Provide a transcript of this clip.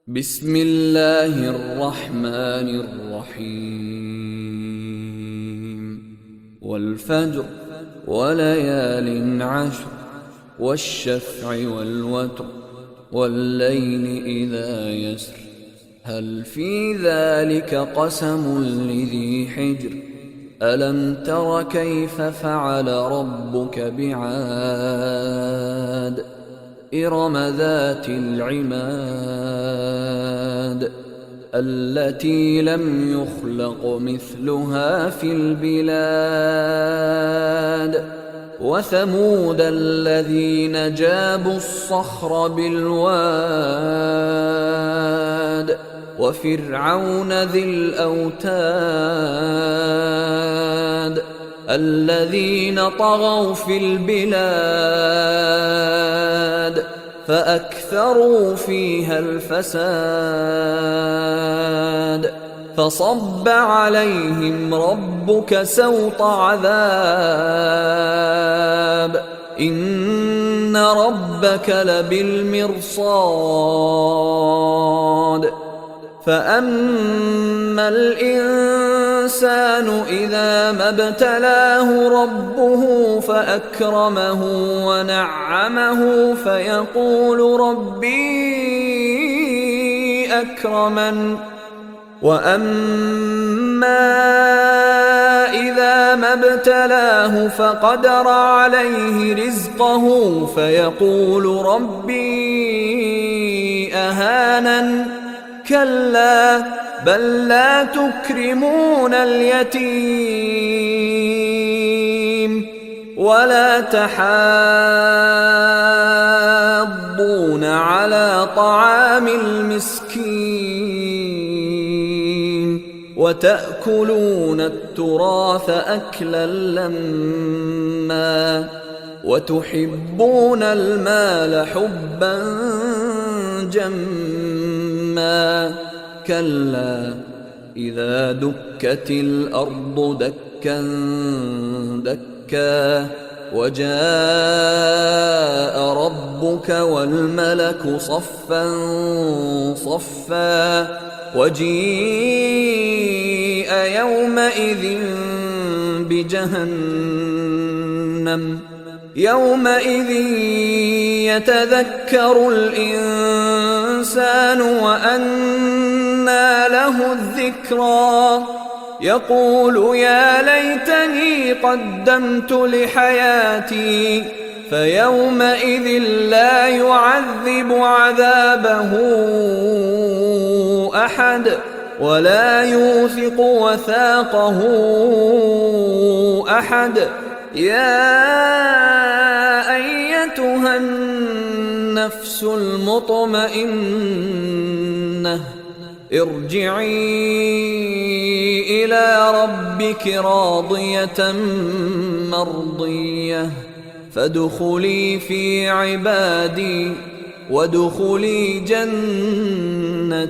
بسم الله الرحمن الرحيم والفجر وليال عشر والشفع والوتر والليل إذا يسر هل في ذلك قسم لذي حجر ألم تر كيف فعل ربك بعاد إرم ذات العماد التي لم يخلق مثلها في البلاد وثمود الذين جابوا الصخر بالواد وفرعون ذي الأوتاد الذين طغوا في البلاد فأكثروا فيها الفساد فصب عليهم ربك سوط عذاب إن ربك لبالمرصاد فأما الإنسان إذا ما ابتلاه ربه فأكرمه ونعمه فيقول ربي أكرمن وأما إذا ما ابتلاه فقدر عليه رزقه فيقول ربي أهانن كلا بل لا تكرمون اليتيم ولا تحاضون على طعام المسكين وتأكلون التراث أكلا لما وتحبون المال حبا جما كلا إذا دكت الأرض دكا دكا وجاء ربك والملك صفا صفا وجيء يومئذ بجهنم يومئذ يتذكر الإنسان وأنى له الذكرى يقول يا ليتني قدمت لحياتي فيومئذ لا يعذب عذابه أحد ولا يوثق وثاقه أحد يا أيتها النفس المطمئنة ارجعي إلى ربك راضية مرضية فادخلي في عبادي وادخلي جنتي.